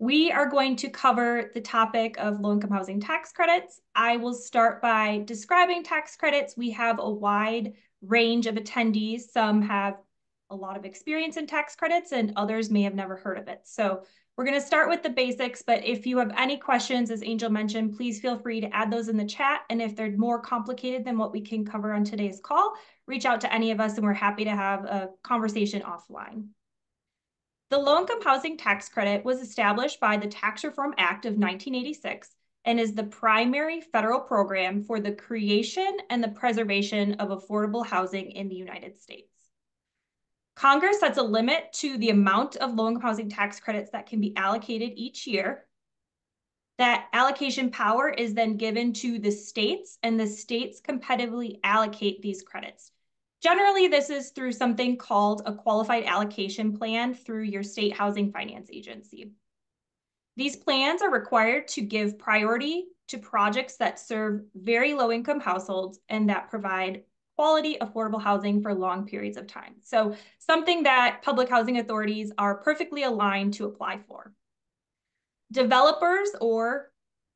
We are going to cover the topic of low-income housing tax credits. I will start by describing tax credits. We have a wide range of attendees. Some have a lot of experience in tax credits and others may have never heard of it. So we're going to start with the basics, but if you have any questions, as Angel mentioned, please feel free to add those in the chat. And if they're more complicated than what we can cover on today's call, reach out to any of us and we're happy to have a conversation offline. The low-income housing tax credit was established by the Tax Reform Act of 1986 and is the primary federal program for the creation and the preservation of affordable housing in the United States. Congress sets a limit to the amount of low-income housing tax credits that can be allocated each year. That allocation power is then given to the states, and the states competitively allocate these credits. Generally, this is through something called a qualified allocation plan through your state housing finance agency. These plans are required to give priority to projects that serve very low-income households and that provide quality, affordable housing for long periods of time. So something that public housing authorities are perfectly aligned to apply for. Developers or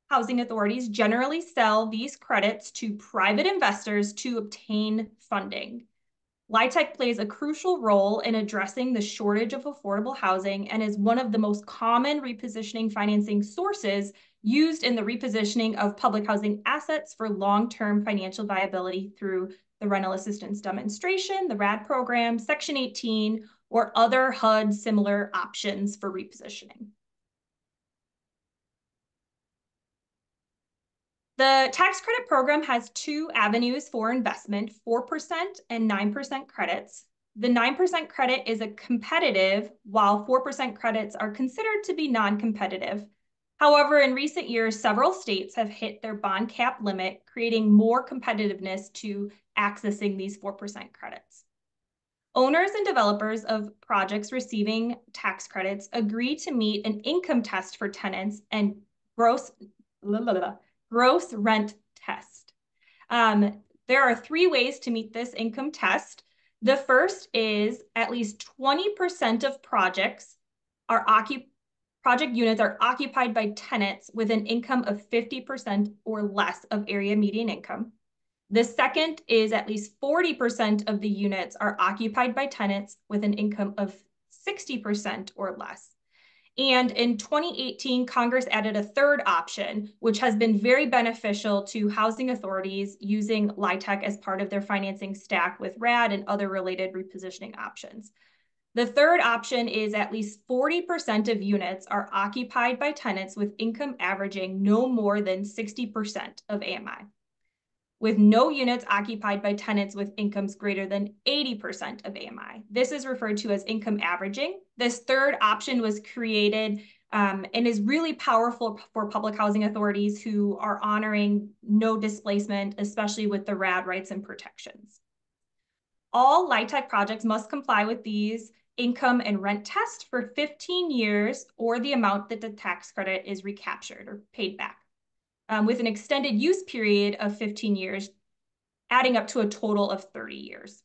housing authorities generally sell these credits to private investors to obtain funding. LIHTC plays a crucial role in addressing the shortage of affordable housing and is one of the most common repositioning financing sources used in the repositioning of public housing assets for long-term financial viability through the rental assistance demonstration, the RAD program, Section 18, or other HUD similar options for repositioning. The tax credit program has two avenues for investment, 4% and 9% credits. The 9% credit is a competitive, while 4% credits are considered to be non-competitive. However, in recent years, several states have hit their bond cap limit, creating more competitiveness to accessing these 4% credits. Owners and developers of projects receiving tax credits agree to meet an income test for tenants and gross rent test. There are three ways to meet this income test. The first is at least 20% of project units are occupied by tenants with an income of 50% or less of area median income. The second is at least 40% of the units are occupied by tenants with an income of 60% or less. And in 2018, Congress added a third option, which has been very beneficial to housing authorities using LIHTC as part of their financing stack with RAD and other related repositioning options. The third option is at least 40% of units are occupied by tenants with income averaging no more than 60% of AMI, with no units occupied by tenants with incomes greater than 80% of AMI. This is referred to as income averaging. This third option was created and is really powerful for public housing authorities who are honoring no displacement, especially with the RAD rights and protections. All LIHTC projects must comply with these income and rent tests for 15 years or the amount that the tax credit is recaptured or paid back. With an extended use period of 15 years, adding up to a total of 30 years.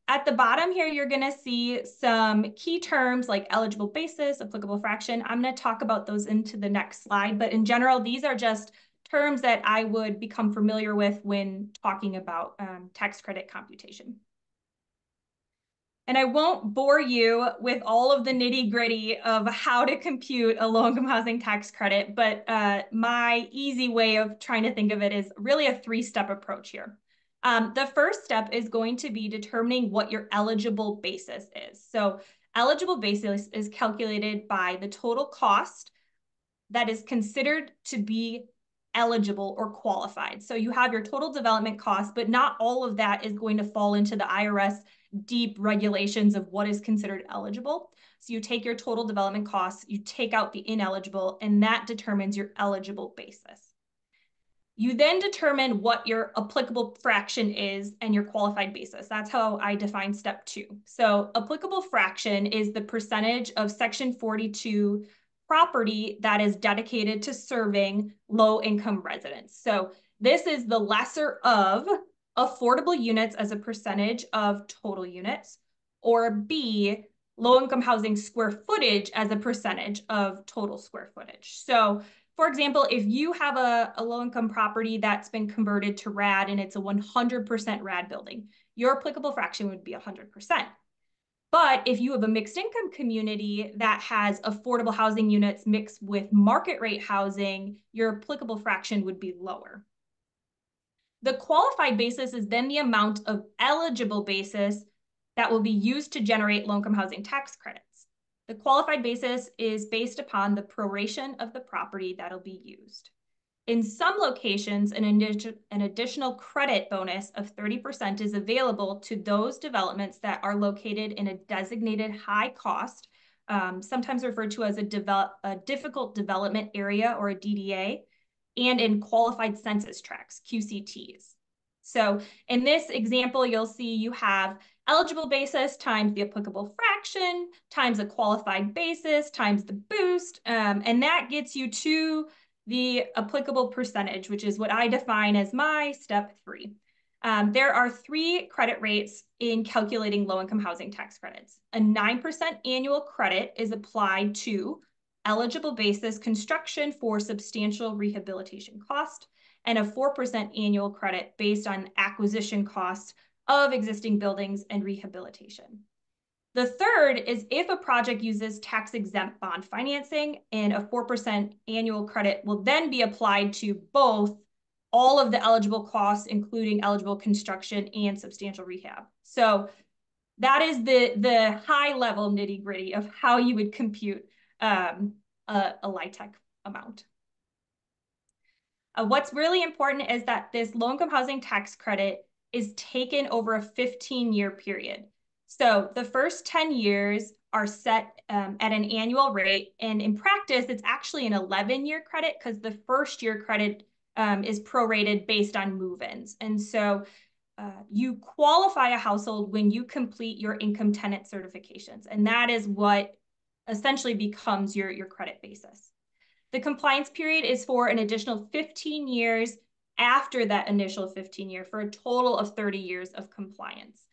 At the bottom here, you're gonna see some key terms like eligible basis, applicable fraction. I'm gonna talk about those into the next slide, but in general, these are just terms that I would become familiar with when talking about tax credit computation. And I won't bore you with all of the nitty-gritty of how to compute a low-income housing tax credit, but my easy way of trying to think of it is really a three-step approach here. The first step is going to be determining what your eligible basis is. So eligible basis is calculated by the total cost that is considered to be eligible or qualified. So you have your total development cost, but not all of that is going to fall into the IRS deep regulations of what is considered eligible. So you take your total development costs, you take out the ineligible, and that determines your eligible basis. You then determine what your applicable fraction is and your qualified basis. That's how I define step 2. So applicable fraction is the percentage of Section 42 property that is dedicated to serving low-income residents. So this is the lesser of affordable units as a percentage of total units, or B, low-income housing square footage as a percentage of total square footage. So for example, if you have a low-income property that's been converted to RAD and it's a 100% RAD building, your applicable fraction would be 100%. But if you have a mixed income community that has affordable housing units mixed with market rate housing, your applicable fraction would be lower. The qualified basis is then the amount of eligible basis that will be used to generate low-income housing tax credits. The qualified basis is based upon the proration of the property that'll be used. In some locations, an additional credit bonus of 30% is available to those developments that are located in a designated high cost, sometimes referred to as a difficult development area or a DDA, and in qualified census tracts, QCTs. So in this example, you'll see you have eligible basis times the applicable fraction times a qualified basis times the boost, and that gets you to the applicable percentage, which is what I define as my step 3. There are 3 credit rates in calculating low-income housing tax credits. A 9% annual credit is applied to eligible basis construction for substantial rehabilitation cost, and a 4% annual credit based on acquisition costs of existing buildings and rehabilitation. The third is if a project uses tax-exempt bond financing, and a 4% annual credit will then be applied to both all of the eligible costs, including eligible construction and substantial rehab. So that is the high-level nitty-gritty of how you would compute a LIHTC amount. What's really important is that this low-income housing tax credit is taken over a 15-year period. So the first 10 years are set at an annual rate, and in practice, it's actually an 11-year credit because the first year credit is prorated based on move-ins. And so you qualify a household when you complete your income tenant certifications, and that is what essentially becomes your credit basis. The compliance period is for an additional 15 years after that initial 15-year for a total of 30 years of compliance.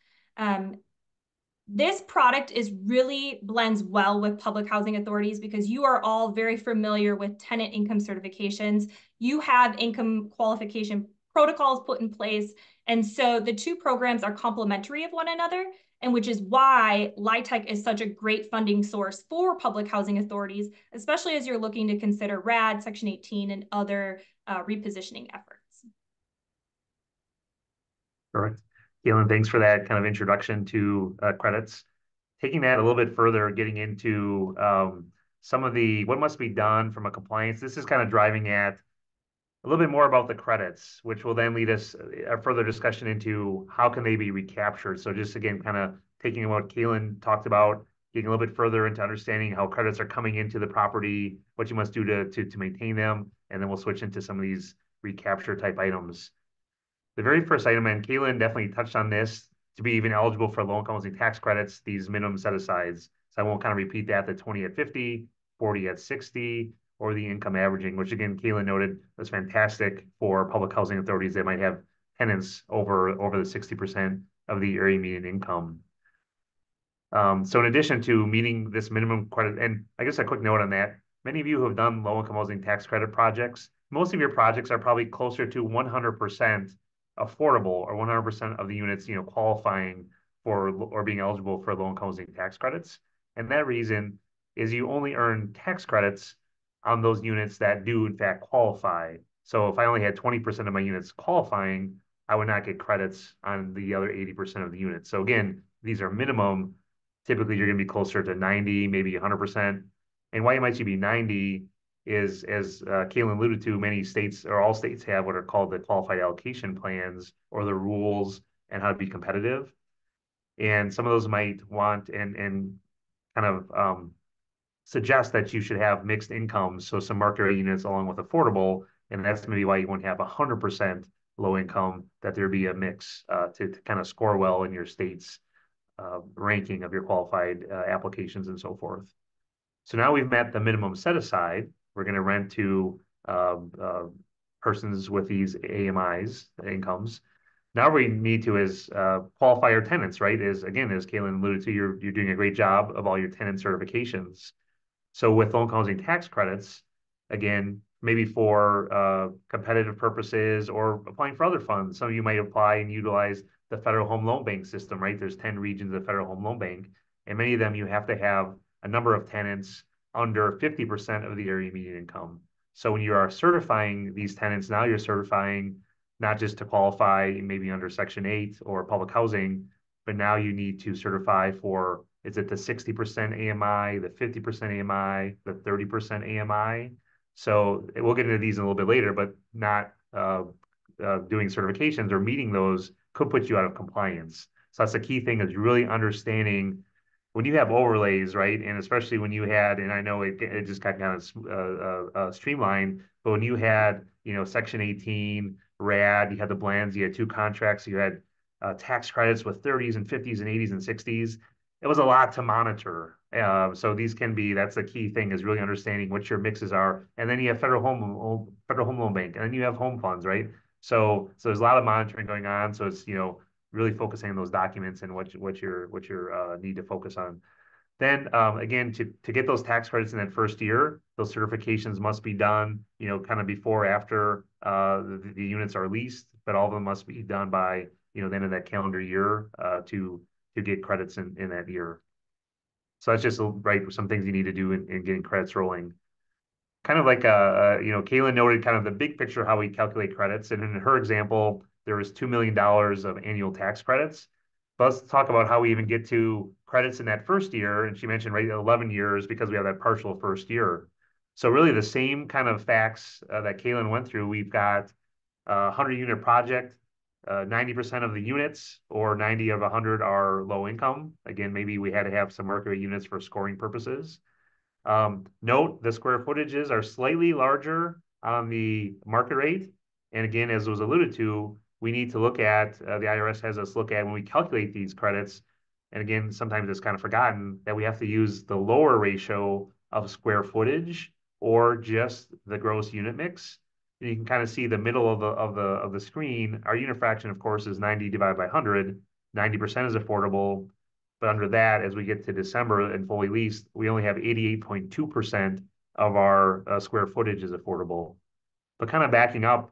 This product really blends well with public housing authorities because you are all very familiar with tenant income certifications. You have income qualification protocols put in place. And so the 2 programs are complementary of one another, and which is why LIHTC is such a great funding source for public housing authorities, especially as you're looking to consider RAD, Section 18, and other repositioning efforts. Correct. Galen, thanks for that kind of introduction to credits. Taking that a little bit further, getting into some of what must be done from a compliance. This is kind of driving at a little bit more about the credits, which will then lead us a further discussion into how can they be recaptured. So just again, kind of taking what Kaylin talked about, getting a little bit further into understanding how credits are coming into the property, what you must do to maintain them, and then we'll switch into some of these recapture type items. The very first item, and Kaylin definitely touched on this, to be even eligible for low-income housing tax credits, these minimum set-asides. So I won't kind of repeat that, the 20 at 50, 40 at 60, or the income averaging, which again, Kaylin noted was fantastic for public housing authorities that might have tenants over the 60% of the area median income. So in addition to meeting this minimum credit, and I guess a quick note on that, many of you who have done low-income housing tax credit projects, most of your projects are probably closer to 100% affordable, or 100% of the units, qualifying for or being eligible for low-income housing tax credits. And that reason is you only earn tax credits on those units that do in fact qualify. So if I only had 20% of my units qualifying, I would not get credits on the other 80% of the units. So again, these are minimum. Typically, you're going to be closer to 90, maybe 100%. And why might you be 90 is, as Kaylin alluded to, many states or all states have what are called the qualified allocation plans, or the rules and how to be competitive. And some of those might want and kind of suggest that you should have mixed incomes, so some market rate units along with affordable, and that's maybe why you won't have 100% low income, that there be a mix to kind of score well in your state's ranking of your qualified applications and so forth. So now we've met the minimum set aside. We're going to rent to persons with these AMIs, incomes. Now we need to is qualify our tenants, right? Is again, as Kaylin alluded to, you're doing a great job of all your tenant certifications. So with low-income housing tax credits, again, maybe for competitive purposes or applying for other funds. Some of you might apply and utilize the Federal Home Loan Bank system, right? There's 10 regions of the Federal Home Loan Bank, and many of them you have to have a number of tenants under 50% of the area median income. So when you are certifying these tenants, now you're certifying not just to qualify maybe under Section 8 or public housing, but now you need to certify for, is it the 60% AMI, the 50% AMI, the 30% AMI? So we'll get into these a little bit later, but not doing certifications or meeting those could put you out of compliance. So that's the key thing, is really understanding when you have overlays, right? And especially when you had, and I know it just got kind of streamlined, but when you had, Section 18, RAD, you had the blends, you had two contracts, you had tax credits with 30s and 50s and 80s and 60s. It was a lot to monitor. So these can be, that's the key thing, is really understanding what your mixes are. And then you have Federal Home Loan Bank, and then you have home funds, right? So there's a lot of monitoring going on. So it's, really focusing on those documents and what your need to focus on. Then again, to get those tax credits in that first year, those certifications must be done, kind of before or after the units are leased, but all of them must be done by, the end of that calendar year to get credits in that year. So that's just right, some things you need to do in getting credits rolling. Kind of like Kaylin noted kind of the big picture how we calculate credits, and in her example, there was $2 million of annual tax credits. But let's talk about how we even get to credits in that first year. And she mentioned right 11 years because we have that partial first year. So really the same kind of facts that Kaylin went through. We've got a 100-unit project. 90% of the units or 90 of 100 are low income. Again, maybe we had to have some market rate units for scoring purposes. Note the square footages are slightly larger on the market rate. And again, as was alluded to, we need to look at, the IRS has us look at when we calculate these credits. And again, sometimes it's kind of forgotten that we have to use the lower ratio of square footage or just the gross unit mix. And you can kind of see the middle of the screen. Our unit fraction, of course, is 90 divided by 100. 90% is affordable. But under that, as we get to December and fully leased, we only have 88.2% of our square footage is affordable. But kind of backing up,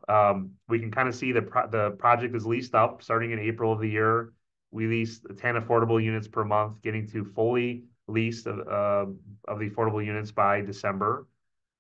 we can kind of see the project is leased up starting in April of the year. We leased 10 affordable units per month, getting to fully leased of the affordable units by December.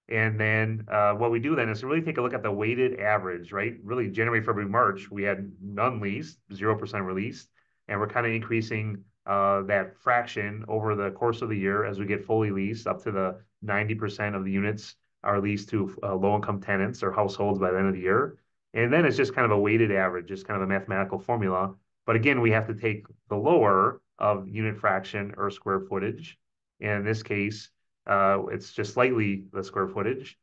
And then what we do then is to really take a look at the weighted average, right? Really, January, February, March, we had none leased, 0% released, and we're kind of increasing that fraction over the course of the year as we get fully leased up to the 90% of the units are leased to low-income tenants or households by the end of the year. And then it's just kind of a weighted average, just kind of a mathematical formula. But again, we have to take the lower of unit fraction or square footage. And in this case, it's just slightly the square footage.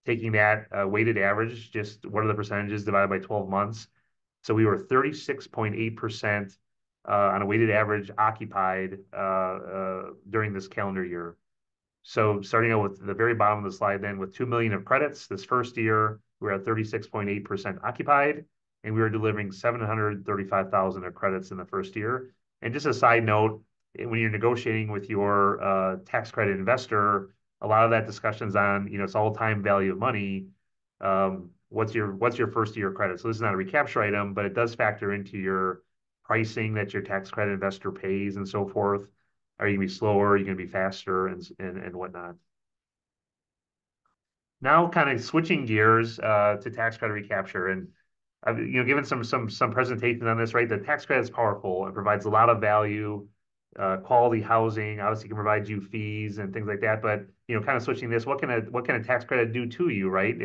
Taking that weighted average, just what are the percentages divided by 12 months? So we were 36.8% on a weighted average occupied during this calendar year. So starting out with the very bottom of the slide, then with 2 million of credits, this first year, we were at 36.8% occupied, and we were delivering 735,000 of credits in the first year. And just a side note, when you're negotiating with your tax credit investor, a lot of that discussion's on, it's all time value of money. What's your first year credit? So this is not a recapture item, but it does factor into your pricing that your tax credit investor pays and so forth. Are you going to be slower? Are you going to be faster and whatnot? Now, kind of switching gears to tax credit recapture, and I've given some presentations on this. Right, the tax credit is powerful and provides a lot of value. Quality housing obviously can provide you fees and things like that. But kind of switching this, what can a tax credit do to you? Right,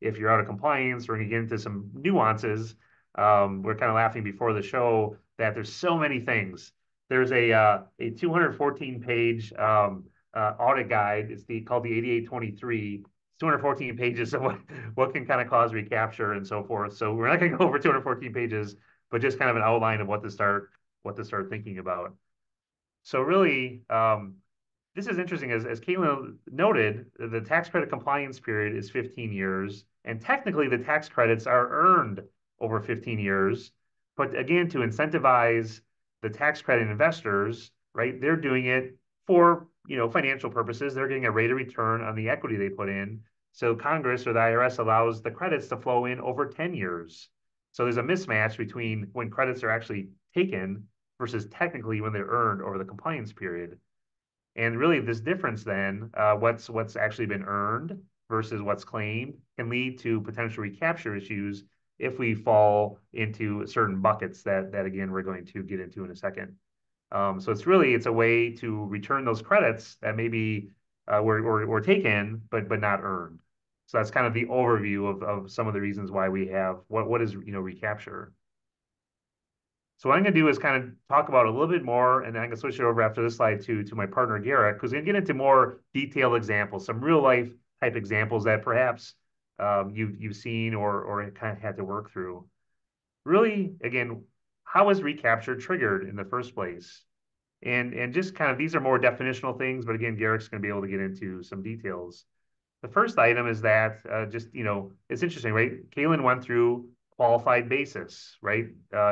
if you're out of compliance, we're going to get into some nuances. We're kind of laughing before the show that there's so many things. There's a 214 page audit guide. It's called the 8823. 214 pages of what can kind of cause recapture and so forth. So we're not going to go over 214 pages, but just kind of an outline of what to start thinking about. So really, this is interesting. As Caitlin noted, the tax credit compliance period is 15 years, and technically the tax credits are earned over 15 years. But again, to incentivize the tax credit investors, right? They're doing it for, financial purposes. They're getting a rate of return on the equity they put in. So Congress or the IRS allows the credits to flow in over 10 years. So there's a mismatch between when credits are actually taken versus technically when they're earned over the compliance period. And really, this difference then, what's actually been earned versus what's claimed, can lead to potential recapture issues if we fall into certain buckets that again we're going to get into in a second. So it's a way to return those credits that maybe were taken but not earned. So that's kind of the overview of some of the reasons why we have what is recapture. So what I'm going to do is kind of talk about a little bit more, and then I'm going to switch it over after this slide to my partner, Garrick, because we're going to get into more detailed examples, some real life type examples that perhaps you've seen or kind of had to work through. Really, again, how is recapture triggered in the first place? And just kind of, these are more definitional things, but again, Garrick's going to be able to get into some details. The first item is that it's interesting, right? Kaylin went through qualified basis, right?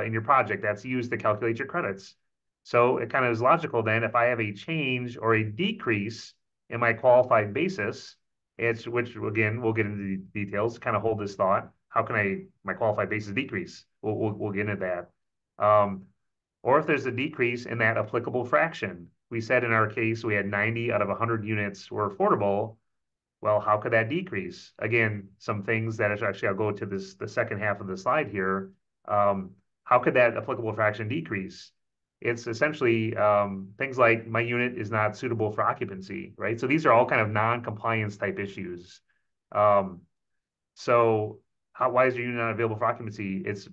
In your project, that's used to calculate your credits. So it kind of is logical then if I have a change or a decrease in my qualified basis, which again, we'll get into the details, kind of hold this thought. How can my qualified basis decrease? We'll get into that. Or if there's a decrease in that applicable fraction. We said in our case, we had 90 out of 100 units were affordable. Well, how could that decrease? Again, some things that actually I'll go to the second half of the slide here. How could that applicable fraction decrease? It's essentially things like my unit is not suitable for occupancy, right? So these are all kind of non-compliance type issues. So why is your unit not available for occupancy? It's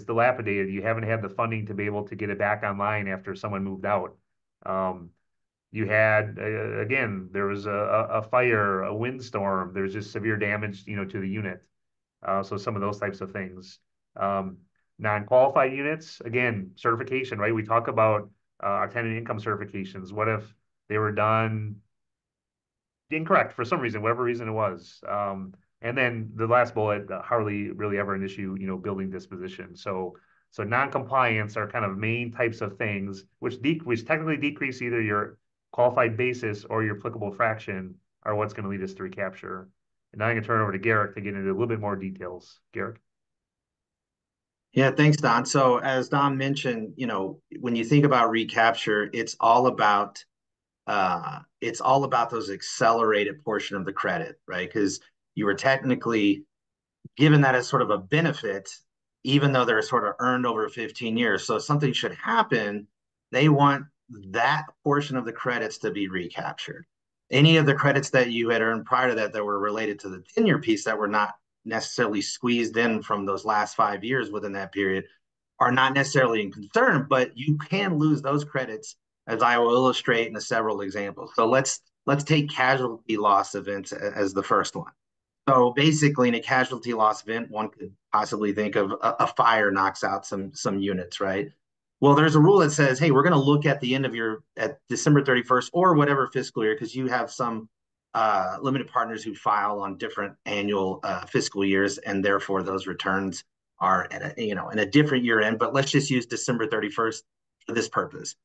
dilapidated. You haven't had the funding to be able to get it back online after someone moved out. You had, again, there was a fire, a windstorm, there's just severe damage, to the unit. So some of those types of things. Non-qualified units, again, certification, right? We talk about our tenant income certifications. What if they were done incorrect for some reason, whatever reason it was? And then the last bullet, hardly really ever an issue, building disposition. So non-compliance are kind of main types of things which technically decrease either your qualified basis or your applicable fraction are what's going to lead us to recapture. And now I'm going to turn it over to Garrick to get into a little bit more details. Garrick. Yeah, thanks, Don. So as Don mentioned, when you think about recapture, it's all about those accelerated portion of the credit, right? Because you were technically given that as sort of a benefit, even though they're sort of earned over 15 years. So if something should happen, they want that portion of the credits to be recaptured. Any of the credits that you had earned prior to that were related to the tenure piece that were not necessarily squeezed in from those last 5 years within that period are not necessarily in concern, but you can lose those credits, as I will illustrate in the several examples. So let's take casualty loss events as the first one. So basically, in a casualty loss event, one could possibly think of a fire knocks out some units, right? Well, there's a rule that says, hey, we're going to look at the end of at December 31st or whatever fiscal year, because you have some limited partners who file on different annual fiscal years, and therefore those returns are at in a different year end. But let's just use December 31st for this purpose.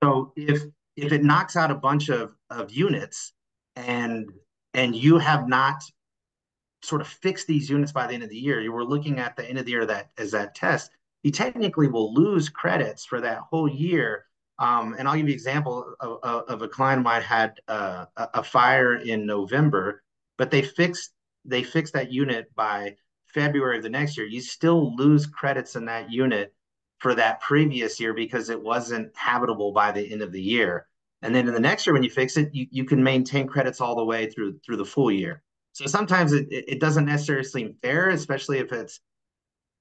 So if it knocks out a bunch of units and you have not sort of fix these units by the end of the year, you were looking at the end of the year that test, you technically will lose credits for that whole year. And I'll give you an example of a client of mine had a fire in November, but they fixed that unit by February of the next year. You still lose credits in that unit for that previous year because it wasn't habitable by the end of the year. And then in the next year, when you fix it, you can maintain credits all the way through the full year. So sometimes it doesn't necessarily seem fair, especially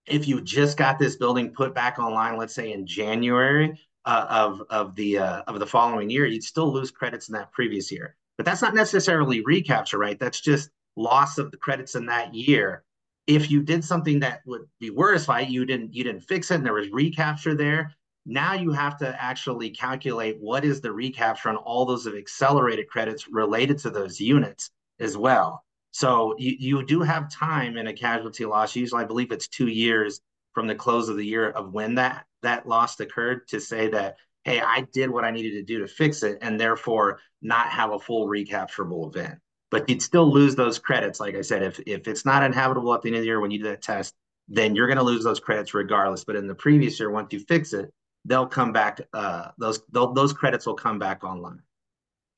if you just got this building put back online, let's say in January of the following year, you'd still lose credits in that previous year. But that's not necessarily recapture, right? That's just loss of the credits in that year. If you did something that would be worse, right? You didn't fix it, and there was recapture there. Now you have to actually calculate what is the recapture on all those accelerated credits related to those units as well. So you do have time in a casualty loss. Usually, I believe it's 2 years from the close of the year of when that loss occurred to say that, hey, I did what I needed to do to fix it, and therefore not have a full recapturable event. But you'd still lose those credits. Like I said, if it's not inhabitable at the end of the year when you do that test, then you're going to lose those credits regardless. But in the previous year, once you fix it, they'll come back. Those credits will come back online.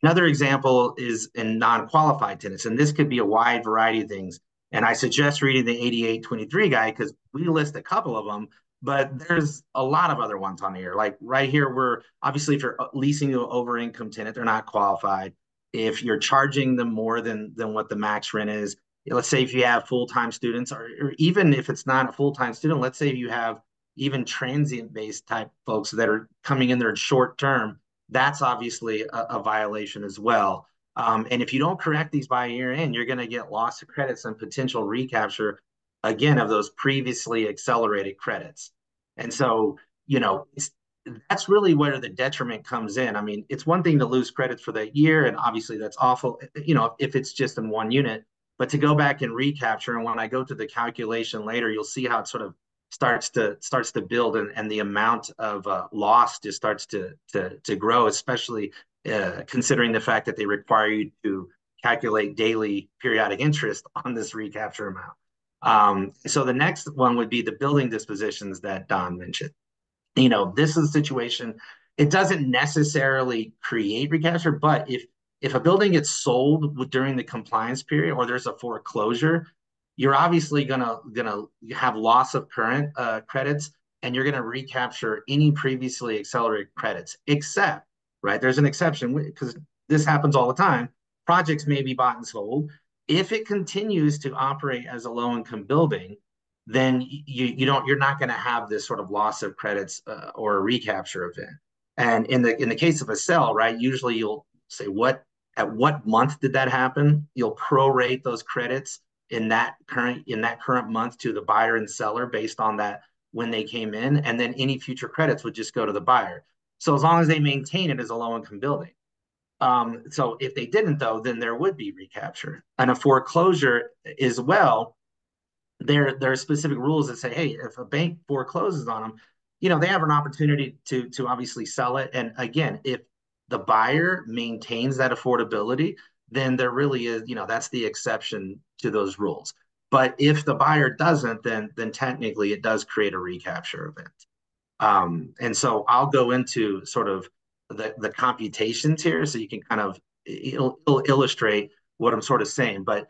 Another example is in non-qualified tenants, and this could be a wide variety of things. And I suggest reading the 8823 guide because we list a couple of them, but there's a lot of other ones on here. Like right here, we're obviously if you're leasing to an over income tenant, they're not qualified. If you're charging them more than what the max rent is, let's say if you have full-time students, or even if it's not a full-time student, let's say you have even transient-based type folks that are coming in there short term, that's obviously a violation as well. And if you don't correct these by year end, you're going to get loss of credits and potential recapture, again, of those previously accelerated credits. And so, that's really where the detriment comes in. I mean, it's one thing to lose credits for that year, and obviously that's awful, if it's just in one unit, but to go back and recapture, and when I go to the calculation later, you'll see how it sort of starts to build, and the amount of loss just starts to grow, especially considering the fact that they require you to calculate daily periodic interest on this recapture amount. So the next one would be the building dispositions that Don mentioned. This is a situation, it doesn't necessarily create recapture, but if a building gets sold during the compliance period or there's a foreclosure, you're obviously gonna have loss of current credits, and you're gonna recapture any previously accelerated credits, except, right, there's an exception because this happens all the time. Projects may be bought and sold. If it continues to operate as a low-income building, then you're not going to have this sort of loss of credits or a recapture event. And in the case of a sale, right, usually you'll say at what month did that happen? You'll prorate those credits in that current month to the buyer and seller based on that when they came in, and then any future credits would just go to the buyer. So as long as they maintain it as a low-income building. So if they didn't, though, then there would be recapture. And a foreclosure as well, there are specific rules that say, hey, if a bank forecloses on them, they have an opportunity to obviously sell it. And again, if the buyer maintains that affordability, then there really is, that's the exception to those rules. But if the buyer doesn't, then technically it does create a recapture event. And so I'll go into sort of the computations here so you can kind of illustrate what I'm sort of saying. But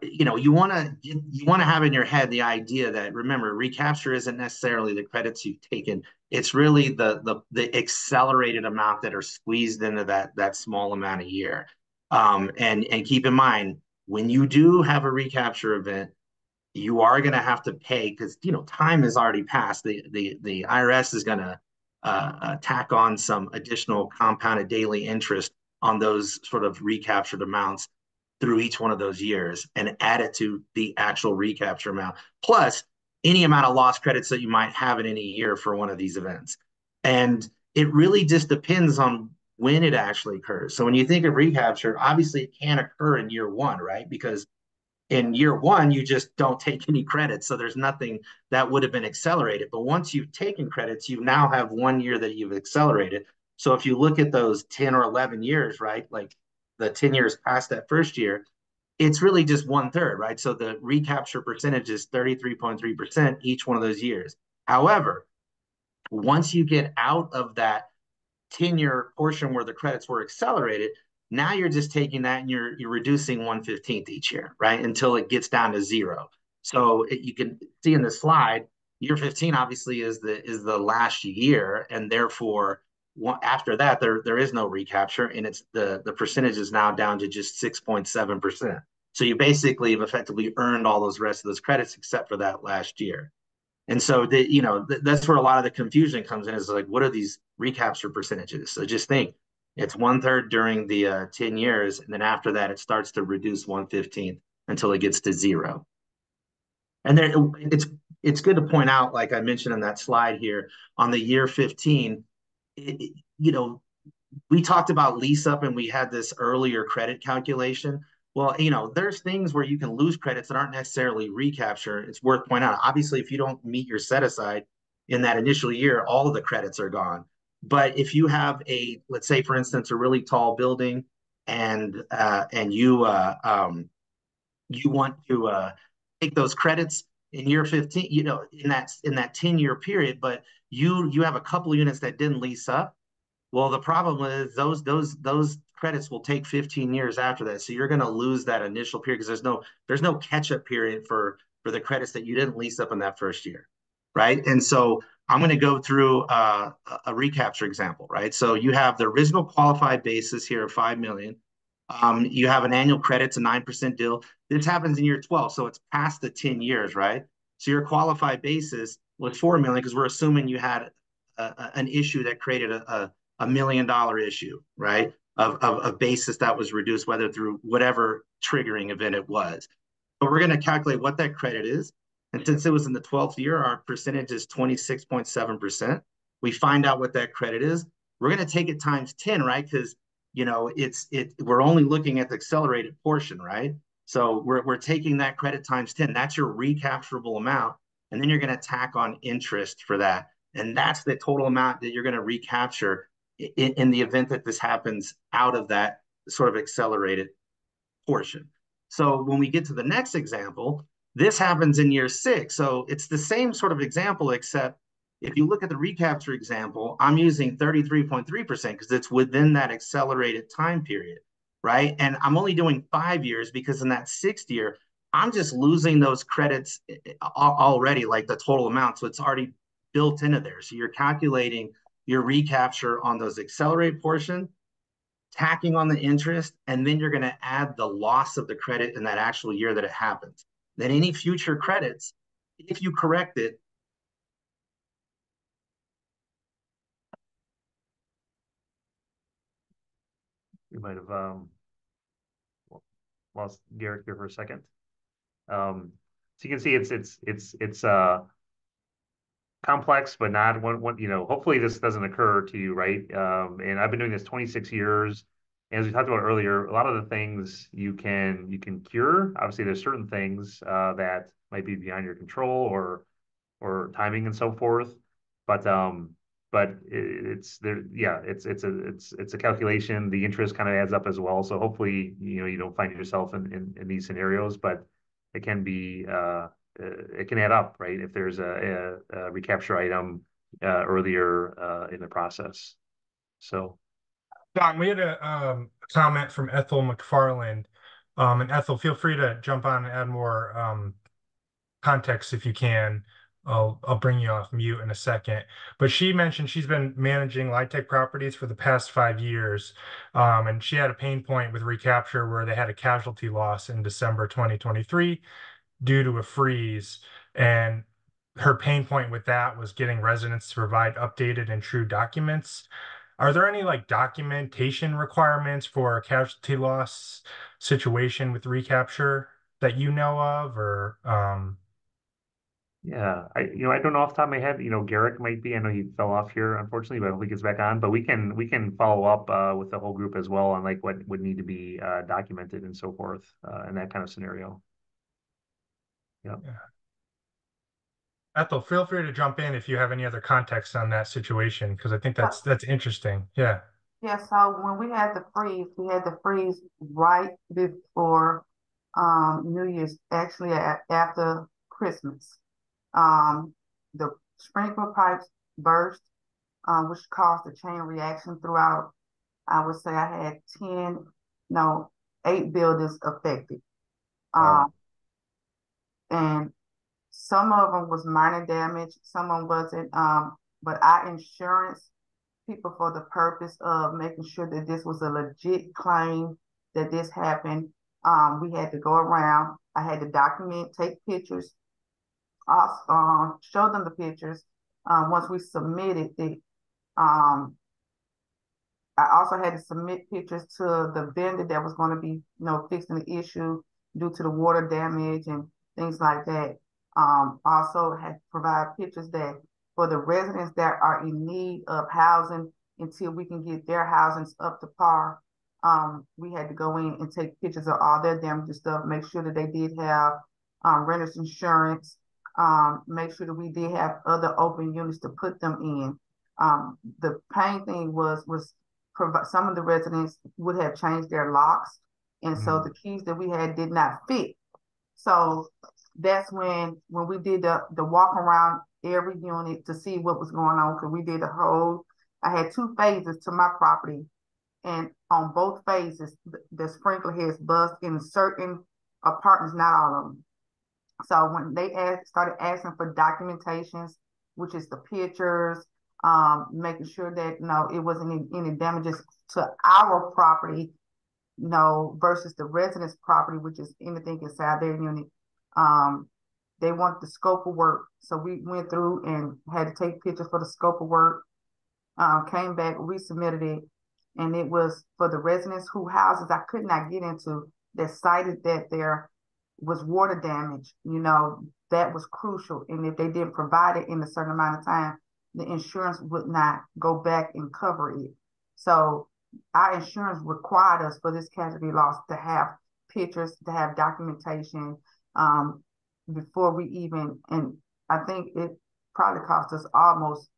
you want to have in your head the idea that, remember, recapture isn't necessarily the credits you've taken. It's really the accelerated amount that are squeezed into that small amount a year. And keep in mind, when you do have a recapture event, you are going to have to pay because time has already passed. The IRS is going to tack on some additional compounded daily interest on those sort of recaptured amounts through each one of those years and add it to the actual recapture amount, plus any amount of lost credits that you might have in any year for one of these events. And it really just depends on when it actually occurs. So when you think of recapture, obviously it can't occur in year one, right? Because in year one, you just don't take any credits. So there's nothing that would have been accelerated. But once you've taken credits, you now have 1 year that you've accelerated. So if you look at those 10 or 11 years, right, like the 10 years past that first year, it's really just 1/3, right? So the recapture percentage is 33.3% each one of those years. However, once you get out of that 10-year portion where the credits were accelerated, now you're just taking that and you're reducing 1/15 each year, right? Until it gets down to zero. So you can see in the slide, year 15 obviously is the last year, and therefore after that there is no recapture, and it's the percentage is now down to just 6.7%. So you basically have effectively earned all those rest of those credits except for that last year. And so that's where a lot of the confusion comes in, is like, what are these recapture percentages? So just think, it's 1/3 during the 10 years, and then after that it starts to reduce 1/15 until it gets to zero. And there, it's good to point out, like I mentioned in that slide here, on the year 15, we talked about lease up, and we had this earlier credit calculation. Well, there's things where you can lose credits that aren't necessarily recapture. It's worth pointing out. Obviously, if you don't meet your set aside in that initial year, all of the credits are gone. But if you have let's say, for instance, a really tall building, and you want to take those credits in year 15, in that 10-year period, but you have a couple of units that didn't lease up. Well, the problem is those credits will take 15 years after that. So you're going to lose that initial period because there's no catch up period for the credits that you didn't lease up in that first year, right? And so I'm going to go through a recapture example, right? So you have the original qualified basis here of 5 million. You have an annual credit to 9% deal. This happens in year 12, so it's past the 10 years, right? So your qualified basis was 4 million because we're assuming you had an issue that created a $1 million issue, right? Of basis that was reduced, whether through whatever triggering event it was. But we're going to calculate what that credit is. And since it was in the 12th year, our percentage is 26.7%. We find out what that credit is. We're going to take it times 10, right? Because we're only looking at the accelerated portion, right? So we're taking that credit times 10. That's your recapturable amount. And then you're going to tack on interest for that. And that's the total amount that you're going to recapture in the event that this happens out of that sort of accelerated portion. So when we get to the next example, this happens in year 6. So it's the same sort of example, except if you look at the recapture example, I'm using 33.3% because it's within that accelerated time period, right? And I'm only doing 5 years because in that 6th year, I'm just losing those credits already, like the total amount. So it's already built into there. So you're calculating your recapture on those accelerated portion, tacking on the interest, and then you're going to add the loss of the credit in that actual year that it happens. Then any future credits, if you correct it, We might have lost Garrick here for a second. So you can see it's complex, but not one, hopefully this doesn't occur to you, right? And I've been doing this 26 years. And as we talked about earlier, a lot of the things you can cure. Obviously, there's certain things that might be beyond your control or timing and so forth. But it's there, yeah, it's a calculation. The interest kind of adds up as well. So hopefully, you don't find yourself in these scenarios, but it can be it can add up, right? If there's a recapture item earlier in the process. So, Don, we had a comment from Ethel McFarland. And Ethel, feel free to jump on and add more context if you can. I'll bring you off mute in a second. But she mentioned she's been managing LIHTC properties for the past 5 years. And she had a pain point with recapture where they had a casualty loss in December 2023 due to a freeze. And her pain point with that was getting residents to provide updated and true documents. Are there any like documentation requirements for a casualty loss situation with recapture that you know of, or yeah, I don't know off the top of my head. Garrick might be. I know he fell off here, unfortunately, but I hope he gets back on. But we can follow up with the whole group as well on like what would need to be documented and so forth in that kind of scenario. Yeah. Ethel, feel free to jump in if you have any other context on that situation, because I think that's interesting. Yeah. Yeah, so when we had the freeze right before New Year's, actually after Christmas. The sprinkler pipes burst, which caused a chain reaction throughout. I would say I had 8 buildings affected. Wow. And some of them was minor damage, some of them wasn't. But our insurance people, for the purpose of making sure that this was a legit claim, that this happened, we had to go around. I had to document, take pictures, show them the pictures. Once we submitted it, I also had to submit pictures to the vendor that was going to be, fixing the issue due to the water damage and things like that. Also had to provide pictures that for the residents that are in need of housing until we can get their housings up to par, we had to go in and take pictures of all their damaged stuff, make sure that they did have renter's insurance, make sure that we did have other open units to put them in. The pain thing was some of the residents would have changed their locks, and so the keys that we had did not fit. So that's when we did the walk around every unit to see what was going on, because we did I had 2 phases to my property, and on both phases, the sprinkler heads bust in certain apartments, not all of them. So when they started asking for documentations, which is the pictures, making sure that it wasn't any damages to our property, versus the residence property, which is anything inside their unit. They wanted the scope of work. So we went through and had to take pictures for the scope of work, came back, resubmitted it, and it was for the residents whose houses I could not get into that cited that there was water damage. That was crucial. And if they didn't provide it in a certain amount of time, the insurance would not go back and cover it. So our insurance required us for this casualty loss to have pictures, to have documentation, before we even, and I think it probably cost us almost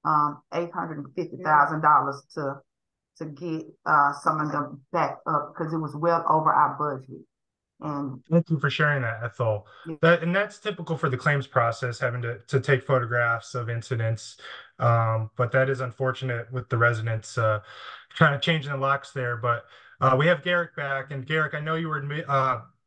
$850,000 to get some of them back up, because it was well over our budget. And thank you for sharing that, Ethel. That's typical for the claims process, having to take photographs of incidents. But that is unfortunate with the residents kind of changing the locks there. But we have Garrick back, and Garrick, I know you were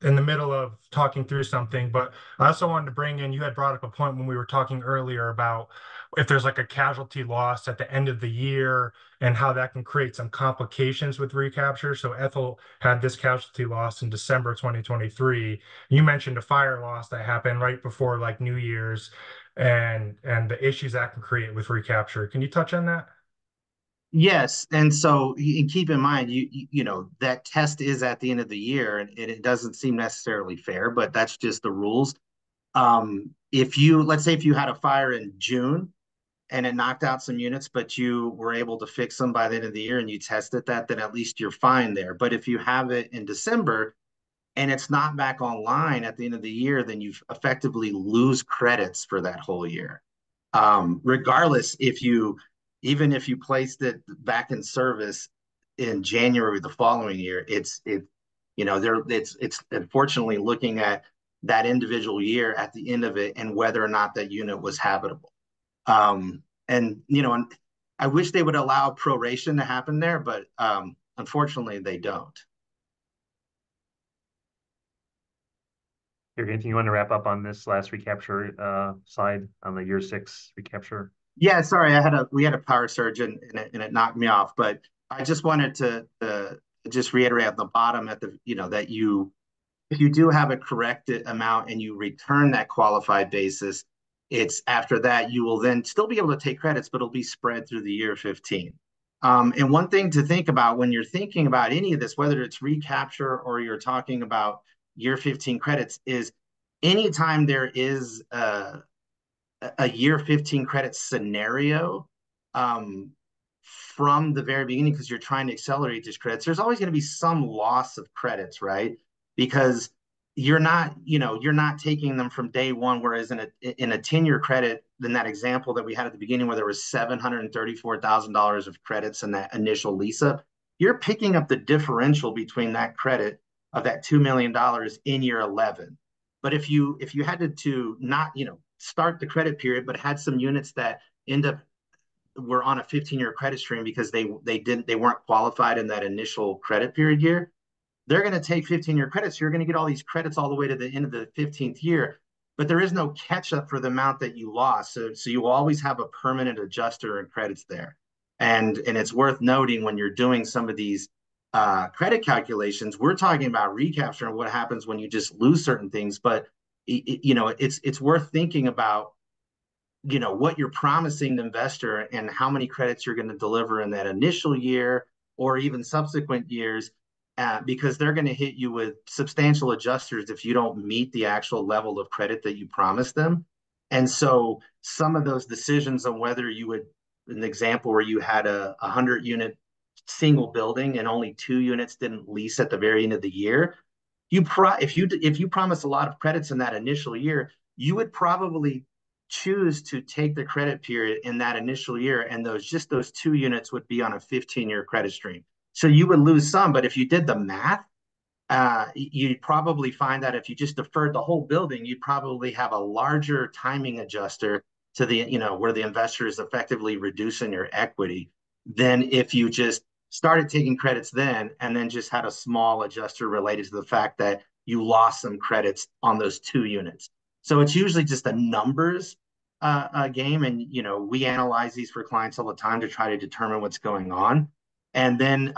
in the middle of talking through something, but I also wanted to bring in, you had brought up a point when we were talking earlier about if there's like a casualty loss at the end of the year and how that can create some complications with recapture. So Ethel had this casualty loss in December 2023. You mentioned a fire loss that happened right before like New Year's, and the issues that can create with recapture. Can you touch on that? Yes, and so and keep in mind, that test is at the end of the year, and it doesn't seem necessarily fair, but that's just the rules. Let's say if you had a fire in June and it knocked out some units, but you were able to fix them by the end of the year and you tested that, then at least you're fine there. But if you have it in December and it's not back online at the end of the year, then you effectively lose credits for that whole year. Regardless, even if you placed it back in service in January the following year, it's unfortunately looking at that individual year at the end of it and whether or not that unit was habitable. And I wish they would allow proration to happen there, but unfortunately they don't. Anything you want to wrap up on this last recapture slide on the year 6 recapture? Yeah, sorry, we had a power surge and it knocked me off, but I just wanted to just reiterate at the bottom that if you do have a corrected amount and you return that qualified basis, it's after that you will then still be able to take credits, but it'll be spread through the year 15. And one thing to think about when you're thinking about any of this, whether it's recapture or you're talking about year 15 credits, is anytime there is a year 15 credit scenario, from the very beginning, because you're trying to accelerate these credits, there's always going to be some loss of credits, right? Because you're not taking them from day one, whereas in a tenure credit, in that example that we had at the beginning where there was $734,000 of credits in that initial lease up, you're picking up the differential between that credit of that $2 million in year 11. But if you had to not start the credit period, but had some units that were on a 15-year credit stream because they weren't qualified in that initial credit period year, they're going to take 15-year credits. You're going to get all these credits all the way to the end of the 15th year, but there is no catch up for the amount that you lost. So you will always have a permanent adjuster and credits there. And it's worth noting when you're doing some of these credit calculations, we're talking about recapture and what happens when you just lose certain things. But it's worth thinking about what you're promising the investor and how many credits you're going to deliver in that initial year or even subsequent years, because they're going to hit you with substantial adjusters if you don't meet the actual level of credit that you promised them. And so some of those decisions on whether you would, an example where you had a 100 unit single building and only 2 units didn't lease at the very end of the year, if you promise a lot of credits in that initial year, you would probably choose to take the credit period in that initial year, and those 2 units would be on a 15-year credit stream. So you would lose some, but if you did the math, you'd probably find that if you just deferred the whole building, you'd probably have a larger timing adjuster to where the investor is effectively reducing your equity than if you just started taking credits then and then just had a small adjuster related to the fact that you lost some credits on those 2 units. So it's usually just a numbers game. And, we analyze these for clients all the time to try to determine what's going on. And then,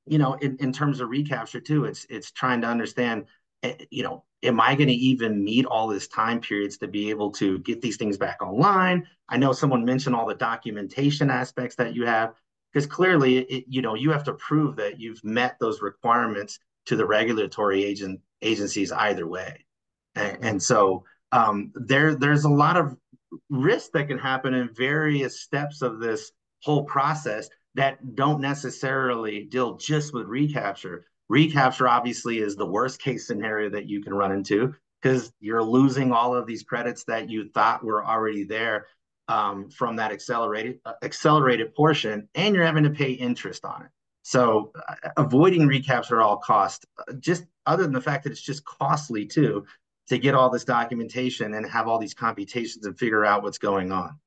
in terms of recapture too, it's trying to understand, am I going to even meet all this time periods to be able to get these things back online? I know someone mentioned all the documentation aspects that you have, because clearly, you have to prove that you've met those requirements to the regulatory agencies either way. And so there's a lot of risk that can happen in various steps of this whole process that don't necessarily deal just with recapture. Recapture obviously is the worst case scenario that you can run into, because you're losing all of these credits that you thought were already there from that accelerated portion, and you're having to pay interest on it. So avoiding recapture at all costs, just other than the fact that it's just costly too, to get all this documentation and have all these computations and figure out what's going on.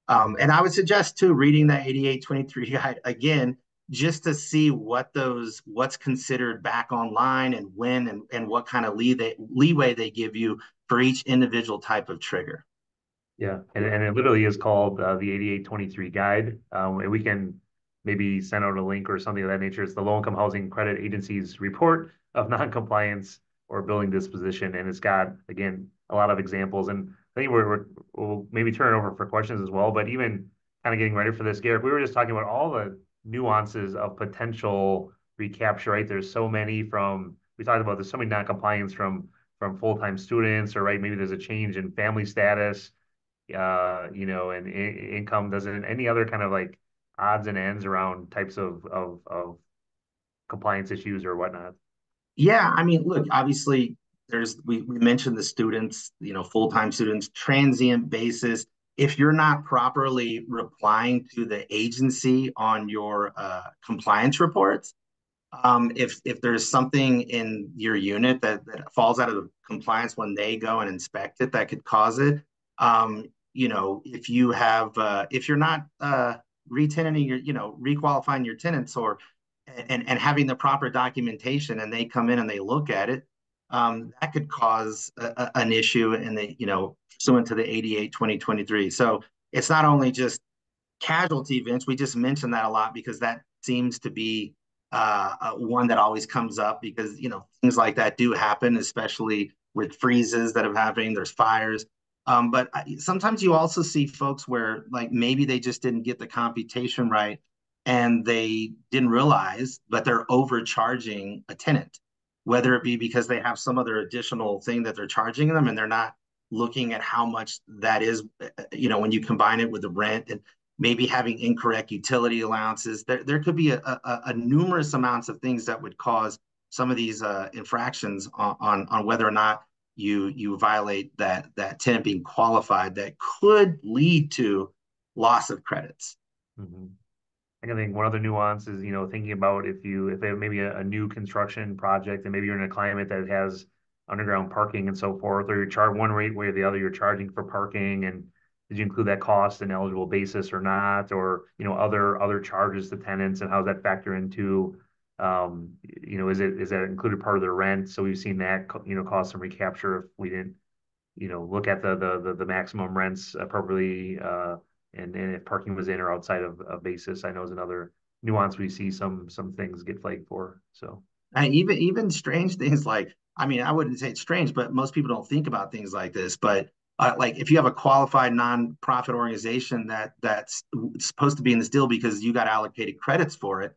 And I would suggest too reading that 8823 guide again, just to see what's considered back online and when and what kind of leeway they give you for each individual type of trigger. Yeah, and it literally is called the 8823 guide. And we can maybe send out a link or something of that nature. It's the Low Income Housing Credit Agency's report of noncompliance or building disposition, and it's got, again, a lot of examples. And I think we'll maybe turn it over for questions as well. But even kind of getting ready for this, Garrick, we were just talking about all the nuances of potential recapture, right? There's so many we talked about there's so many noncompliance from full-time students, or right, maybe there's a change in family status, and income doesn't, any other kind of like odds and ends around types of compliance issues or whatnot. Yeah, I mean, look, obviously we mentioned the students, full-time students, transient basis. If you're not properly replying to the agency on your compliance reports, if there's something in your unit that falls out of compliance when they go and inspect it, that could cause it. If you're not retenanting requalifying your tenants and having the proper documentation, and they come in and they look at it, that could cause an issue in pursuant to the 88/2023. So it's not only just casualty events. We just mentioned that a lot because that seems to be one that always comes up, because things like that do happen, especially with freezes that have happened. There's fires. But sometimes you also see folks where like maybe they just didn't get the computation right, and they didn't realize, but they're overcharging a tenant, whether it be because they have some other additional thing that they're charging them, and they're not looking at how much that is, when you combine it with the rent, and maybe having incorrect utility allowances. There could be a numerous amounts of things that would cause some of these infractions on whether or not you violate that tenant being qualified, that could lead to loss of credits. Mm-hmm. I think one other nuance is, thinking about if they have maybe a new construction project, and maybe you're in a climate that has underground parking and so forth, or you're charged one rate way or the other, you're charging for parking, and did you include that cost in eligible basis or not, or other charges to tenants, and how does that factor into is that included part of their rent? So we've seen that cause some recapture if we didn't look at the maximum rents appropriately, and if parking was in or outside of a basis. I know is another nuance we see some things get flagged for. So and even strange things like, I mean, I wouldn't say it's strange, but most people don't think about things like this. But like if you have a qualified nonprofit organization that's supposed to be in this deal because you got allocated credits for it,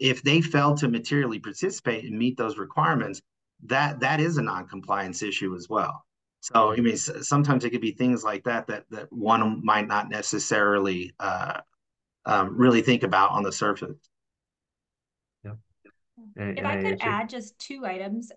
if they fail to materially participate and meet those requirements, that is a non-compliance issue as well. So I mean, sometimes it could be things like that one might not necessarily really think about on the surface. If I could add just 2 items.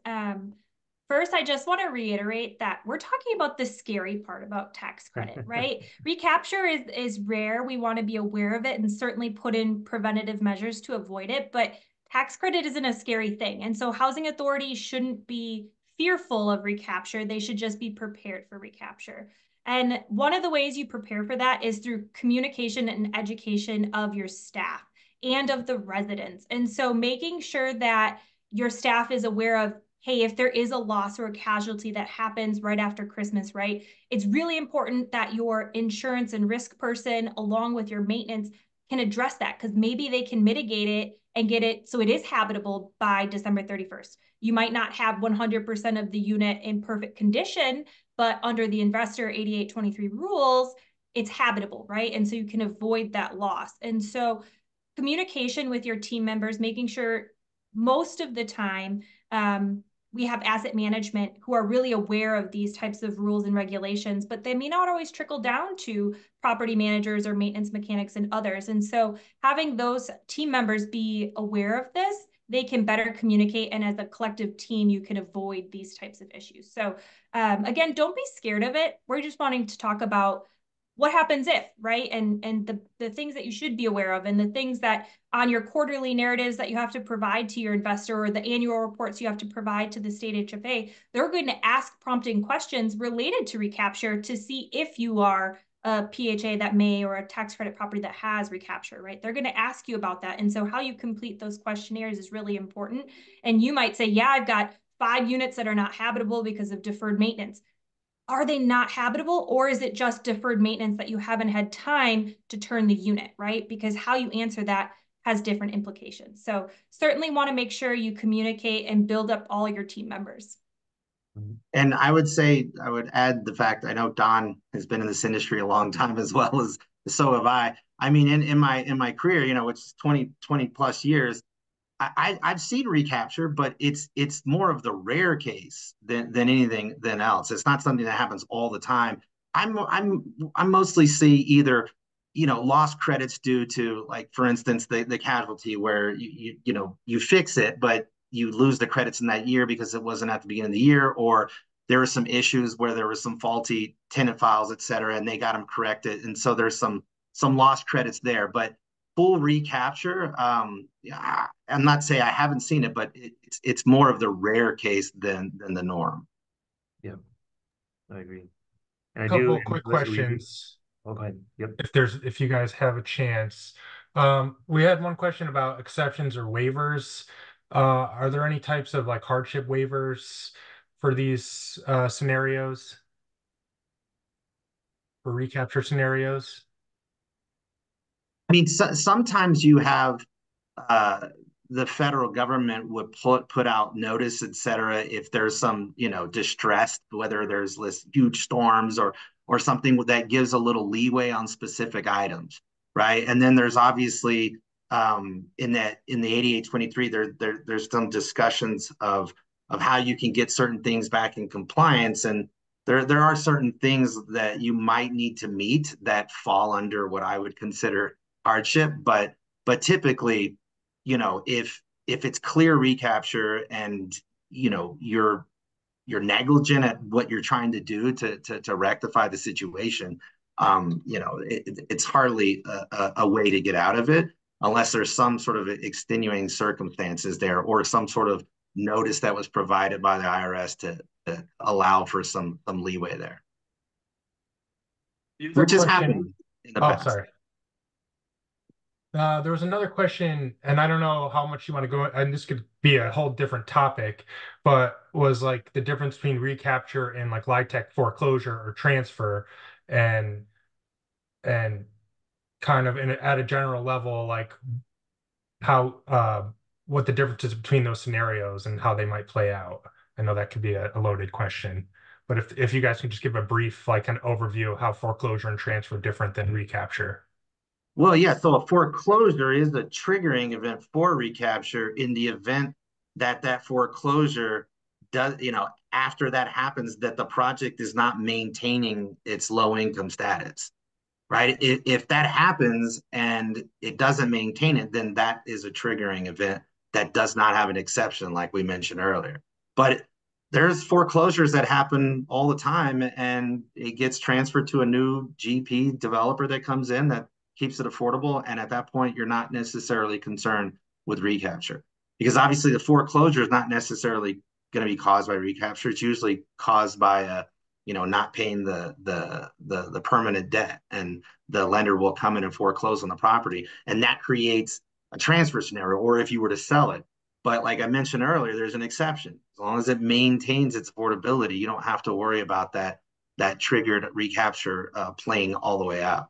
First, I just want to reiterate that we're talking about the scary part about tax credit, right? Recapture is rare. We want to be aware of it and certainly put in preventative measures to avoid it. But tax credit isn't a scary thing. And so housing authorities shouldn't be fearful of recapture. They should just be prepared for recapture. And one of the ways you prepare for that is through communication and education of your staff and of the residents. And so making sure that your staff is aware of, hey, if there is a loss or a casualty that happens right after Christmas, right? It's really important that your insurance and risk person, along with your maintenance, can address that, because maybe they can mitigate it and get it so it is habitable by December 31st. You might not have 100% of the unit in perfect condition, but under the investor 8823 rules, it's habitable, right? And so you can avoid that loss. And so communication with your team members, making sure most of the time we have asset management who are really aware of these types of rules and regulations, but they may not always trickle down to property managers or maintenance mechanics and others. And so having those team members be aware of this, they can better communicate. And as a collective team, you can avoid these types of issues. So again, don't be scared of it. We're just wanting to talk about what happens if, right? And the things that you should be aware of, and the things that on your quarterly narratives that you have to provide to your investor, or the annual reports you have to provide to the state HFA, they're going to ask prompting questions related to recapture to see if you are a PHA that may, or a tax credit property that has recapture, right? They're going to ask you about that. And so how you complete those questionnaires is really important. And you might say, yeah, I've got 5 units that are not habitable because of deferred maintenance. Are they not habitable, or is it just deferred maintenance that you haven't had time to turn the unit, right? Because how you answer that has different implications. So certainly want to make sure you communicate and build up all your team members. And I would say, I would add the fact, I know Don has been in this industry a long time, as well as so have I. I mean, in my career, which is 20 plus years, I've seen recapture, but it's more of the rare case than anything than else. It's not something that happens all the time. I mostly see either lost credits due to, like, for instance, the casualty where you fix it, but you lose the credits in that year because it wasn't at the beginning of the year, or there were some issues where there was some faulty tenant files, et cetera, and they got them corrected, and so there's some lost credits there. But full recapture, I'm not saying I haven't seen it, but it's more of the rare case than the norm. Yeah, I agree. And I Couple quick questions. Oh, go ahead. Yep. If you guys have a chance. We had one question about exceptions or waivers. Are there any types of, like, hardship waivers for these scenarios? For recapture scenarios? I mean, sometimes you have the federal government would put out notice, et cetera, if there's some distress, whether there's this huge storms or something that gives a little leeway on specific items, right? And then there's obviously in the 8823 there's some discussions of how you can get certain things back in compliance, and there are certain things that you might need to meet that fall under what I would consider hardship, but typically, if it's clear recapture and you're negligent at what you're trying to do to rectify the situation, it's hardly a way to get out of it unless there's some sort of extenuating circumstances there, or some sort of notice that was provided by the IRS to allow for some leeway there, which has happened in the past. Sorry. There was another question, and I don't know how much you want to go, and this could be a whole different topic, but was like the difference between recapture and, like, LIHTC foreclosure or transfer, and kind of at a general level, like how what the difference is between those scenarios and how they might play out. I know that could be a loaded question, but if you guys can just give a brief, like, an overview of how foreclosure and transfer are different than recapture. Well, yeah, so a foreclosure is a triggering event for recapture in the event that foreclosure does, after that happens, that the project is not maintaining its low income status, right? If that happens and it doesn't maintain it, then that is a triggering event that does not have an exception, like we mentioned earlier. But there's foreclosures that happen all the time, and it gets transferred to a new GP developer that comes in that keeps it affordable. And at that point, you're not necessarily concerned with recapture, because obviously the foreclosure is not necessarily going to be caused by recapture. It's usually caused by not paying the permanent debt, and the lender will come in and foreclose on the property, and that creates a transfer scenario. Or if you were to sell it, but like I mentioned earlier, there's an exception. As long as it maintains its affordability, you don't have to worry about that triggered recapture playing all the way out.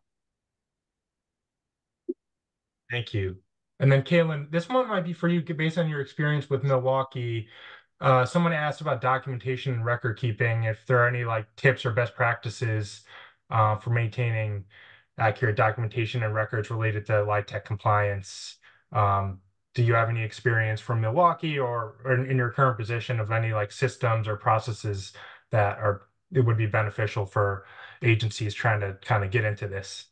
Thank you. And then Caitlin, this one might be for you based on your experience with Milwaukee. Someone asked about documentation and record keeping, if there are any like tips or best practices for maintaining accurate documentation and records related to LIHTC compliance. Do you have any experience from Milwaukee or in your current position of any like systems or processes that it would be beneficial for agencies trying to kind of get into this?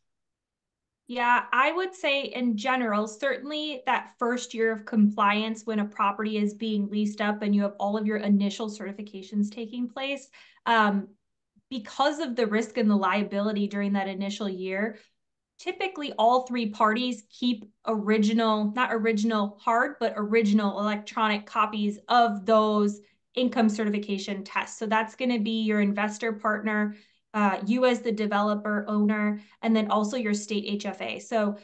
Yeah, I would say in general, certainly that first year of compliance when a property is being leased up and you have all of your initial certifications taking place, because of the risk and the liability during that initial year, typically all three parties keep not original hard, but original electronic copies of those income certification tests. So that's going to be your investor partner, you as the developer owner, and then also your state HFA. So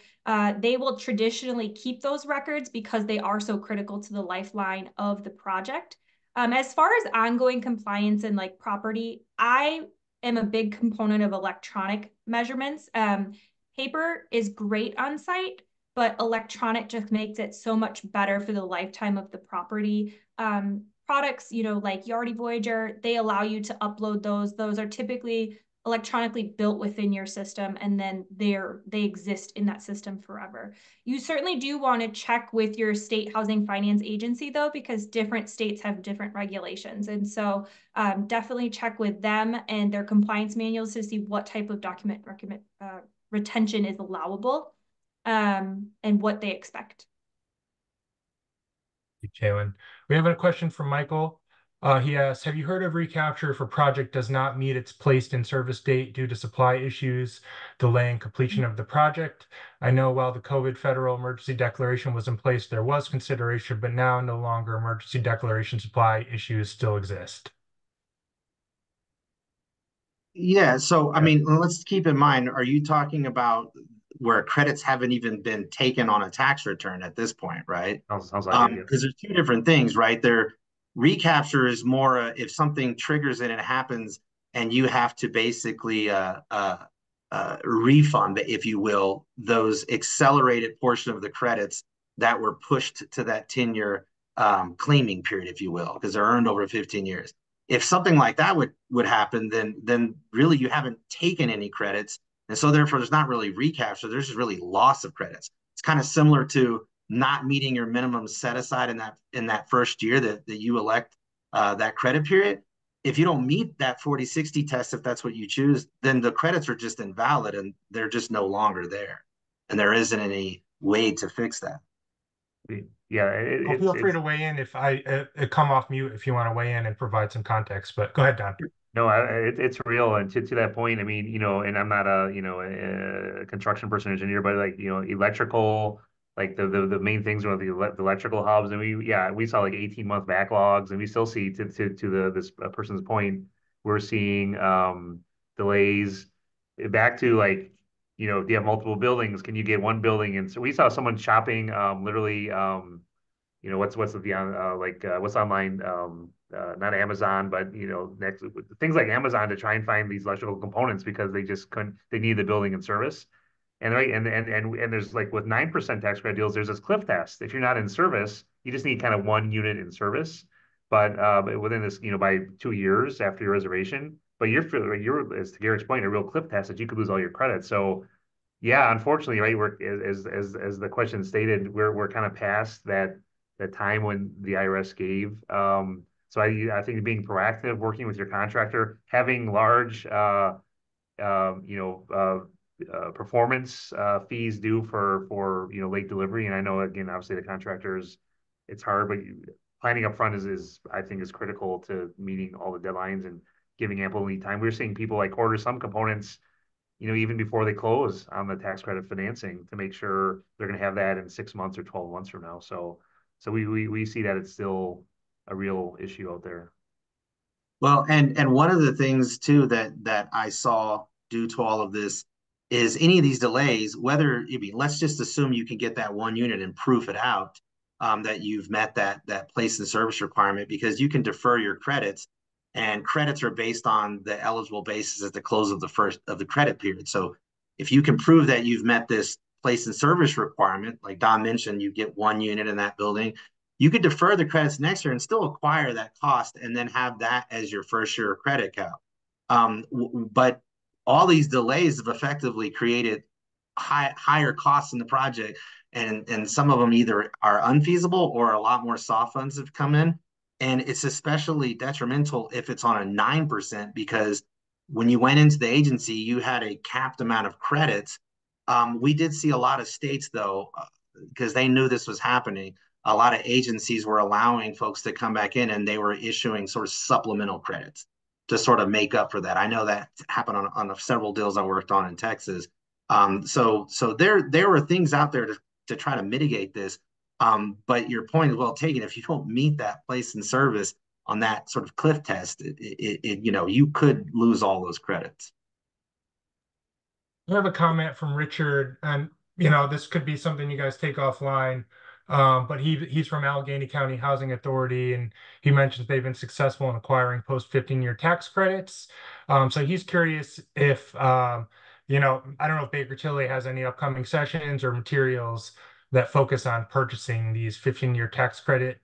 they will traditionally keep those records because they are so critical to the lifeline of the project. As far as ongoing compliance and like property, I am a big component of electronic measurements. Paper is great on site, but electronic just makes it so much better for the lifetime of the property. Products, like Yardi Voyager, they allow you to upload those. Those are typically electronically built within your system, and then they exist in that system forever. You certainly do want to check with your state housing finance agency, though, because different states have different regulations. And so definitely check with them and their compliance manuals to see what type of document retention is allowable, and what they expect. Thank you, Jalen. We have a question from Michael. He asks, have you heard of recapture if a project does not meet its placed in service date due to supply issues, delaying completion of the project? I know while the COVID federal emergency declaration was in place, there was consideration, but now no longer emergency declaration supply issues still exist. Yeah, so I mean, let's keep in mind, are you talking about where credits haven't even been taken on a tax return at this point, right? Sounds like it, yeah. Because there's two different things, right? Recapture is more if something triggers it and it happens, and you have to basically refund, if you will, those accelerated portion of the credits that were pushed to that tenure claiming period, if you will, because they're earned over 15 years. If something like that would happen, then really you haven't taken any credits, and so therefore there's not really recapture. There's just really loss of credits. It's kind of similar to not meeting your minimum set aside in that first year that you elect that credit period. If you don't meet that 40/60 test, if that's what you choose, then the credits are just invalid and they're just no longer there, and there isn't any way to fix that. Yeah, Feel free to weigh in if I come off mute if you want to weigh in and provide some context, but go ahead, Don. No, it's real, and to that point, I mean, and I'm not a construction person or engineer, but like electrical, like the main things are the electrical hubs, and we saw like 18-month backlogs, and we still see to this person's point, we're seeing delays back to like do you have multiple buildings? Can you get one building? And so we saw someone shopping literally what's the what's online, not Amazon, but next things like Amazon to try and find these electrical components because they just couldn't, they need the building in service. And right, and there's like with 9% tax credit deals, there's this cliff test. If you're not in service, you just need kind of one unit in service. But within this, by 2 years after your reservation, but you're as to Garrick's point, a real cliff test that you could lose all your credits. So yeah, unfortunately, right, we're as the question stated, we're kind of past that time when the IRS gave. So I think being proactive, working with your contractor, having large performance fees due for late delivery. And I know again, obviously the contractors it's hard, but planning up front is I think is critical to meeting all the deadlines and giving ample lead time. We're seeing people like order some components, even before they close on the tax credit financing to make sure they're going to have that in 6 months or 12 months from now. So we see that it's still a real issue out there. Well, and one of the things too that I saw due to all of this is any of these delays, whether I mean, let's just assume you can get that one unit and proof it out, that you've met that place and service requirement because you can defer your credits, and credits are based on the eligible basis at the close of the first of the credit period. So if you can prove that you've met this place and service requirement, like Don mentioned, you get one unit in that building, you could defer the credits next year and still acquire that cost and then have that as your first year credit count. But all these delays have effectively created higher costs in the project, and some of them either are unfeasible or a lot more soft funds have come in. And it's especially detrimental if it's on a 9% because when you went into the agency, you had a capped amount of credits. We did see a lot of states, though, because they knew this was happening, a lot of agencies were allowing folks to come back in and they were issuing sort of supplemental credits to sort of make up for that. I know that happened on several deals I worked on in Texas. So there were things out there to try to mitigate this. But your point is well taken. If you don't meet that place in service on that sort of cliff test, you could lose all those credits. I have a comment from Richard, and this could be something you guys take offline. But he's from Allegheny County Housing Authority, and he mentions they've been successful in acquiring post 15-year tax credits. So he's curious if I don't know if Baker Tilly has any upcoming sessions or materials that focus on purchasing these 15-year tax credit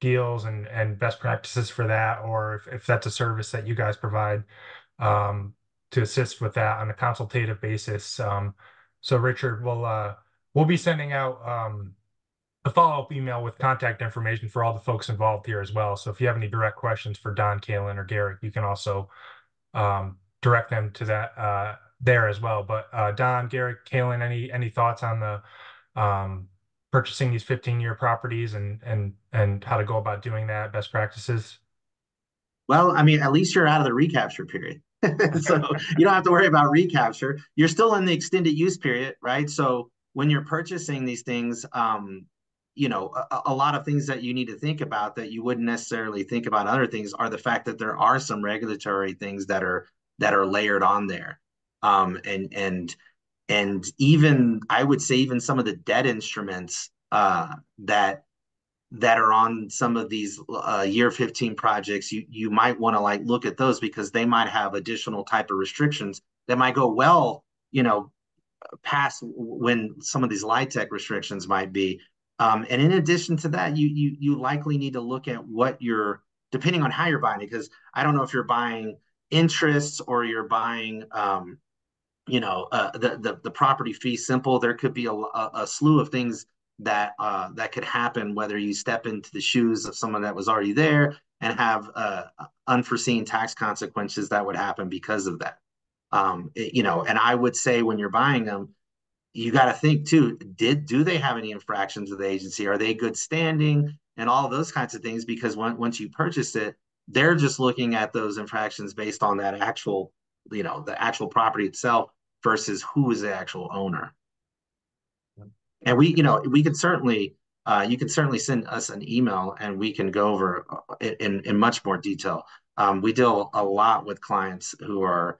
deals and best practices for that, or if that's a service that you guys provide. To assist with that on a consultative basis. So Richard, we'll be sending out a follow-up email with contact information for all the folks involved here as well. So if you have any direct questions for Don, Kalen, or Garrick, you can also direct them to that there as well. But Don, Garrick, Kalen, any thoughts on the purchasing these 15-year properties and how to go about doing that, best practices? Well, I mean, at least you're out of the recapture period. So you don't have to worry about recapture. You're still in the extended use period, right? So when you're purchasing these things, a lot of things that you need to think about that you wouldn't necessarily think about other things are the fact that there are some regulatory things that are layered on there. And even I would say even some of the debt instruments that are on some of these year 15 projects, you might want to like look at those because they might have additional type of restrictions that might go well, past when some of these LIHTC restrictions might be. And in addition to that, you likely need to look at what you're, depending on how you're buying it, because I don't know if you're buying interests or you're buying the property fee simple. There could be a slew of things that could happen whether you step into the shoes of someone that was already there and have unforeseen tax consequences that would happen because of that. And I would say when you're buying them, you got to think too, do they have any infractions with the agency? Are they good standing and all of those kinds of things? Because once you purchase it, they're just looking at those infractions based on that actual, the actual property itself versus who is the actual owner. And we could certainly, you can certainly send us an email and we can go over in much more detail. We deal a lot with clients who are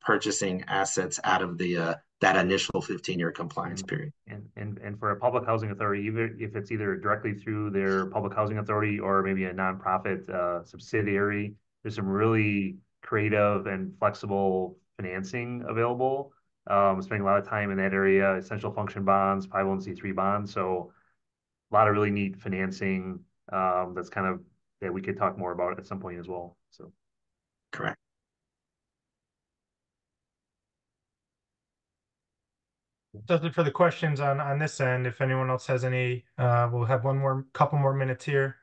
purchasing assets out of the that initial 15-year compliance period. And for a public housing authority, even if it's either directly through their public housing authority or maybe a nonprofit subsidiary, there's some really creative and flexible financing available. Spending a lot of time in that area, essential function bonds, 501c3 bonds. So a lot of really neat financing that's kind of that we could talk more about at some point as well. So correct. Does it for the questions on this end. If anyone else has any, we'll have couple more minutes here.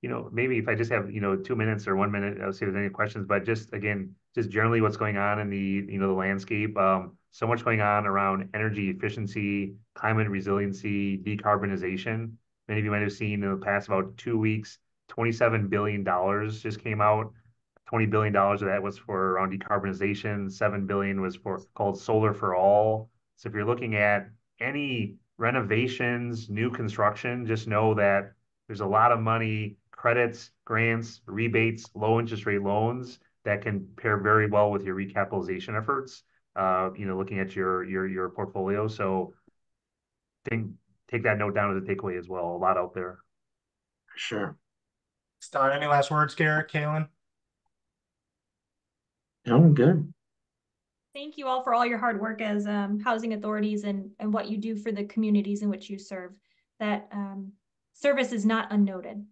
maybe if I just have, 2 minutes or 1 minute, I'll see if there's any questions, but just again, just generally what's going on in the landscape. So much going on around energy efficiency, climate resiliency, decarbonization. Many of you might have seen in the past about 2 weeks, $27 billion just came out. $20 billion of that was for around decarbonization. 7 billion was for called solar for all. So if you're looking at any renovations, new construction, just know that there's a lot of money, credits, grants, rebates, low interest rate loans that can pair very well with your recapitalization efforts. Looking at your portfolio. So take that note down as a takeaway as well. A lot out there. Sure. Don, any last words, Garrick, Kaylin? No, I'm good. Thank you all for all your hard work as housing authorities and what you do for the communities in which you serve. That service is not unnoted.